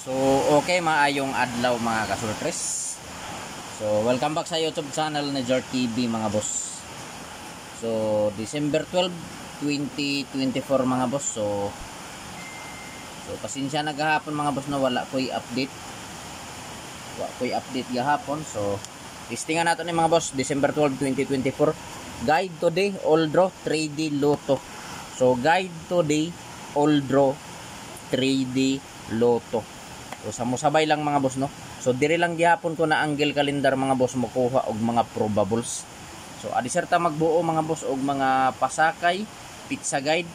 So, okay, maayong adlaw mga kasurtres. So, welcome back sa YouTube channel ni Jar TV mga boss. So, December 12, 2024 mga boss. So, pasensya na gahapon mga boss na wala ko'y update. Gahapon. So, listingan natin mga boss, December 12, 2024. Guide today, all draw 3D Lotto. So, guide today, all draw 3D Lotto. So, samusabay lang mga boss, no? So, diri lang gihapon ko na angle calendar mga boss mo kuha og mga probables. So, adiserta magbuo mga boss og mga pasakay, pizza guide.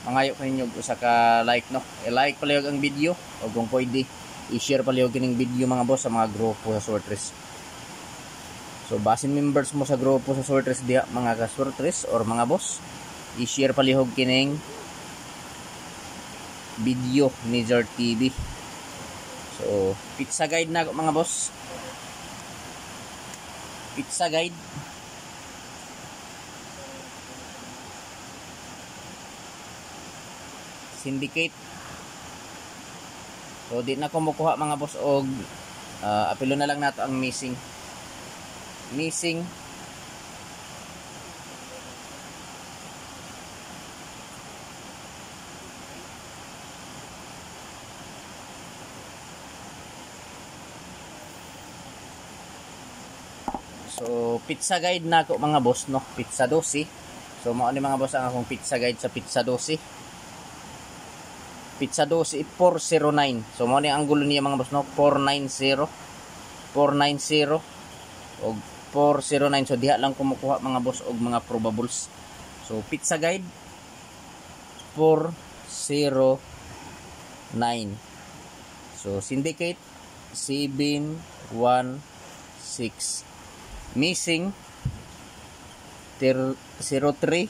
Mangayo kaninyo usa ka like, no? I-like pala ang video o kung pwede i-share pala yung kining video mga boss sa mga grupo sa Sortress. So, basin members mo sa grupo sa Sortress diha mga ka-Sortress or mga boss, i-share pala yung kining video ni Jar TV. So, pizza guide na mga boss. Pizza guide. Syndicate. So, di na ko makuha mga boss og apelo na lang nato ang missing. So, pizza guide na ako mga boss, no? Pizza 12. So, mao ni mga boss ang akong pizza guide sa pizza 12. Pizza 12 409. So, mao ni ang gulo niya mga boss, no? 490 og 409. So, diha lang kumukuha mga boss og mga probables. So, pizza guide 409. So, syndicate 716. Missing 0389.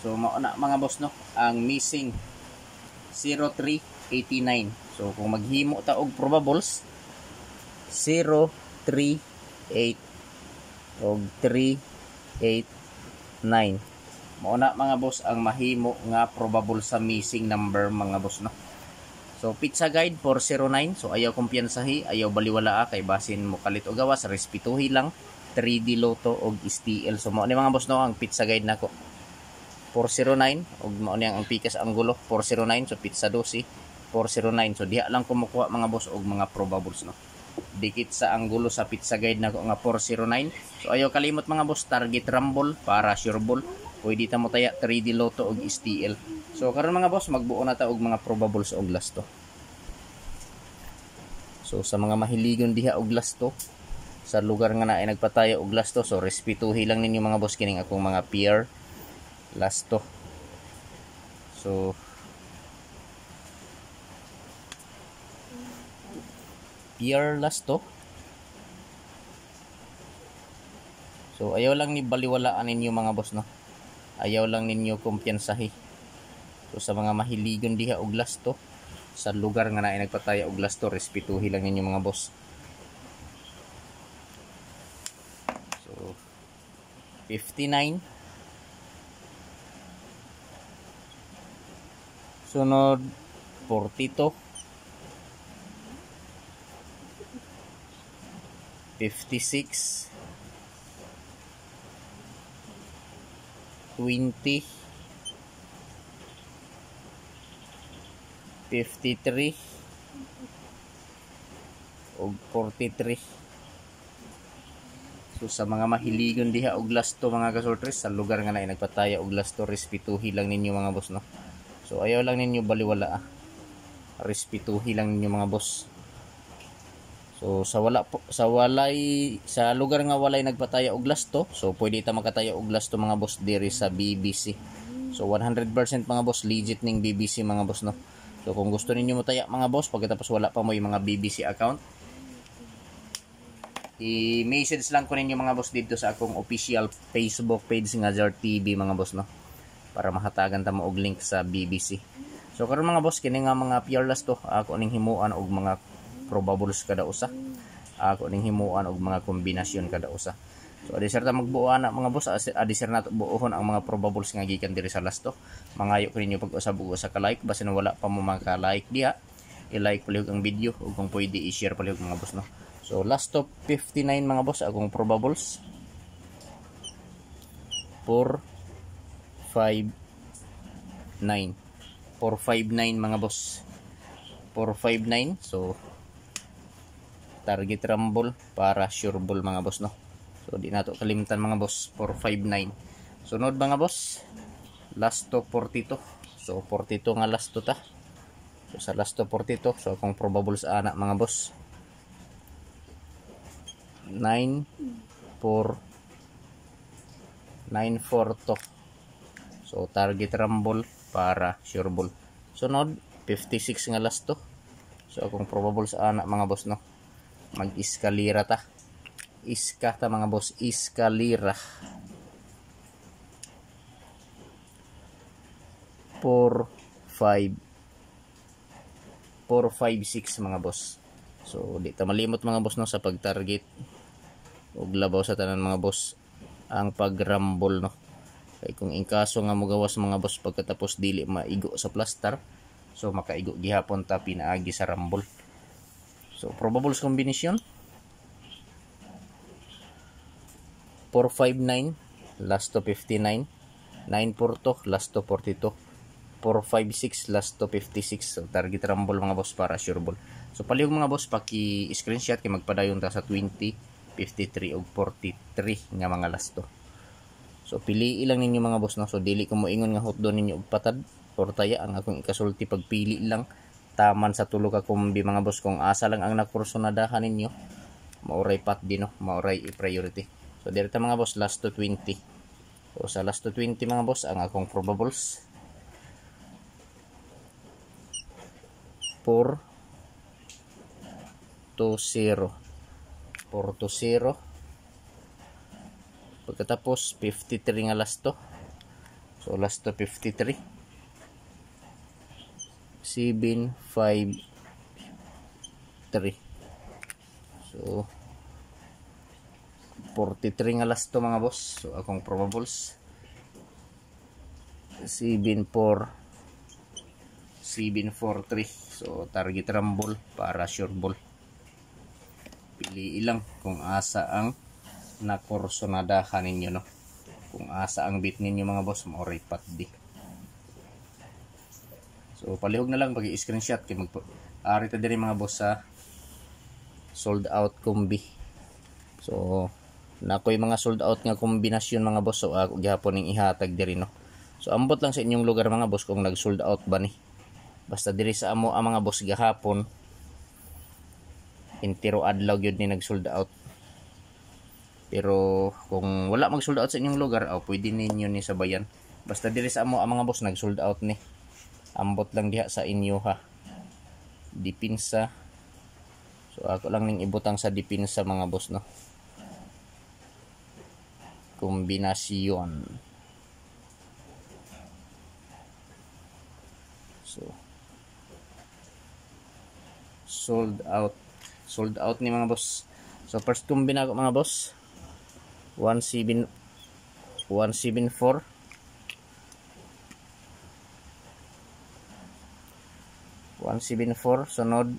So mauna mga boss, no, ang missing 0389. So kung maghimo ta og probables 038 og 389. Mauna mga boss ang mahimo nga probable sa missing number mga boss, no. So, pizza guide 409. So, ayaw kumpiyansahi, ayaw baliwala kay basin mo kalit o gawas, respetuhi lang. 3D Lotto og STL. So, mao ni mga boss, no, ang pizza guide nako 409 og mao ni ang pikas anggulo 409. So, pizza 12 409. So, diha lang kumukuha mga boss og mga probables, no. Dikit sa anggulo sa pizza guide nako nga 409. So, ayaw kalimot mga boss, target rumble para sure ball. Pwede ta mo taya 3D Lotto og STL. So karon mga boss, magbuo na ta og mga probables og lasto. So sa mga mahiligon diha og lasto, sa lugar nga naay nagpatayo og lasto, so respetuhi lang ninyo mga boss kining akong mga peer lasto. So peer lasto. So ayaw lang ni baliwalaan ninyo mga boss, no. Ayaw lang ninyo kumpiyansahi. So sa mga mahiligon diha og lasto, sa lugar nga naay nagpataya og lasto, respetuhi lang ninyo mga boss. So 59. Sunod 42. 56. 20. 53 og 43. So sa mga mahiligon diha og lasto mga kasortres, sa lugar nga naay nagpataya og lasto, respetuhi lang ninyo mga boss, no. So ayaw lang ninyo baliwala, respetuhi lang ninyo mga boss. So sa lugar nga walay nagpataya og lasto, so pwede ta makataya og lasto mga boss diri sa BBC. So 100% mga boss legit ning BBC mga boss, no. So kung gusto ninyo mo taya mga boss, pagkatapos wala pa mo yung mga BBC account, i-message lang ko ninyo mga boss dito sa akong official Facebook page nga Jar TV mga boss, no, para mahatagan ta mo og link sa BBC. So karon mga boss, kini nga mga pure lasto ako ning himuan og mga probables kada usa. Ako ning himuan og mga kombinasyon kada usa. So adi sir ta magbuo ana mga boss, adi sir nato buohon ang mga probables nga gikan diri sa lasto. Mangayo ko ninyo pag-usab og usa ka like basin wala pa mo maka-like diha. I-like palihog ang video ug kung pwede i-share palihog mga boss no. So last of 59 mga boss akong probables. 459 mga boss. 459. So target rumble para sure ball mga boss no. So di nato kalimtan mga boss. 459. Sunod mga boss, last to 42. So 42 nga last to ta. So sa last to 42, so akong probable sa anak mga boss, 942. So target rumble para sure ball. Sunod 56 nga last to. So akong probable sa anak mga boss no, mag-iskalira ta. Iska ta mga boss, iskalira. 456 mga boss. So di ta malimot mga boss no sa pag-target ug labaw sa tanan mga boss ang pag-rumble no. Kay kung in kaso nga mogawas mga boss pagkatapos dili maigo sa plaster, so makaigo gihapon ta pinaagi sa rumble. So probables combination 459 last to 59, 942 last to 42, 456 last to 56. So target rumble mga boss para sure ball. So palihog mga boss paki-screenshot kay magpadayon ta sa 20, 53 ug 43 nga mga last to. So pili lang ninyo mga boss no. So dili ko moingon nga hotdon ninyo og patad or taya. Ang akong ikasulti pagpili lang taman sa tulo ka kombi mga boss. Kung asa lang ang nakursonadahan ninyo, mauray pat din no, mauray i-priority. So direta mga boss last to 20. So sa last to 20 mga boss ang akong probables 420. Pagkatapos 53 nga last to. So last to 53, 753. So 43 nga last to mga boss. So akong probables 743. So target rumble para sure ball. Pili lang kung asa ang nakursonadahan ninyo no. Kung asa ang bit ninyo mga boss, mauray pat di. So palihog na lang pag-i-screenshot kay ari ta diri mga boss sa sold out kombi. So nakoy mga sold out nga kombinasyon mga boss. So ako gihapon ning ihatag diri no. So ambot lang sa inyong lugar mga boss kung nag sold out ba ni. Basta diri sa amo ang mga boss gahapon intiro adlaw gyud ni nag sold out. Pero kung wala mag sold out sa inyong lugar, pwede ninyo ni sabayan. Basta diri sa amo ang mga boss nag sold out ni. Ambot lang diha sa inyo ha. Dipinsa. So ako lang ning ibutang sa dipinsa mga boss no. Kombinasyon. So sold out ni mga boss. So first kombina ko mga boss 174, 174 sunod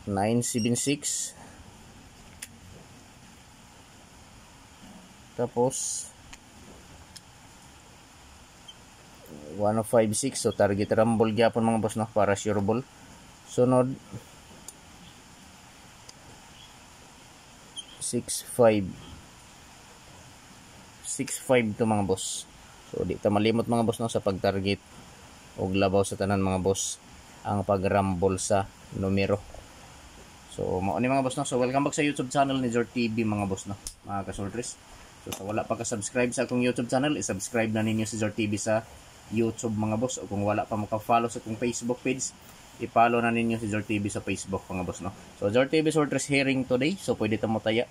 976, tapos 1056. So target rumble gyapon mga boss no para sure ball. Sunod 65 to mga boss. So di ta malimot mga boss no sa pag-target og labaw sa tanan mga boss ang pag-rumble sa numero. So mao ni mga boss no. So welcome back sa YouTube channel ni Zor TV mga boss no, mga kasultres. So sa wala pa ka-subscribe sa akong YouTube channel, i-subscribe na ninyo si Zor TV sa YouTube mga boss. O kung wala pa mo ka-follow sa akong Facebook page, i-follow na ninyo si Zor TV sa Facebook mga boss no. So Zor TV Sortress hearing today. So pwede ta mo taya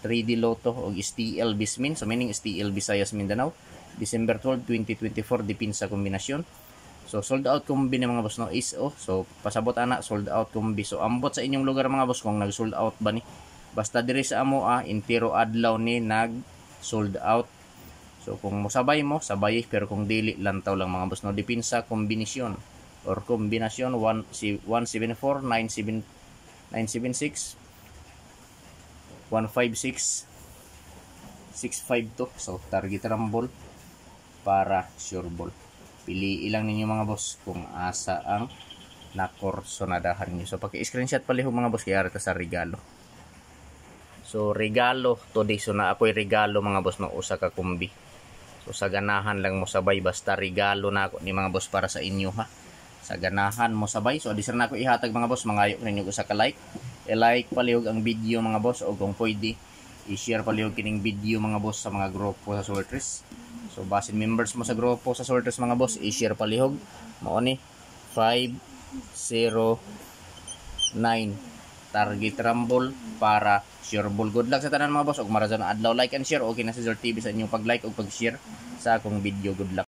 3D Lotto o STL Bismin. So meaning STL Visayas Mindanao. December 12, 2024 dipinsa kombinasyon. So sold out kombi ni mga boss no is so pasabot ana sold out kombi. So ambot sa inyong lugar mga boss kung nag sold out ba ni. Basta diri sa amo intiro adlaw ni nag sold out. So kung mosabay mo, sabay, pero kung dili lantaw lang mga boss, no, depende sa kombinasyon or kombinasyon 174 976 156 652. So target rumble para sure ball. Pili ilang ninyo mga boss kung asa ang nakorsonadahan niyo. So paki-screenshot pala mga boss, kaya ito sa regalo. So regalo today, so na ako'y regalo mga boss no, usa ka kumbi. So sa ganahan lang mo sabay, basta regalo na ako ni mga boss para sa inyo ha. Sa ganahan mo sabay, so adisar na ako ihatag mga boss, mangayo ninyo usa ka like. I-like palihog ang video mga boss, o kung pwede i-share palihog kining video mga boss sa mga grupo sa Sortress. So basin members mo sa grupo sa Sortress mga boss, i-share palihog. Mao ni 509 target rumble para sure ball. Good luck sa tanan mga boss, og marazon adlaw, like and share. Okay na si Zor TV sa inyong pag-like o pag-share sa akong video. Good luck.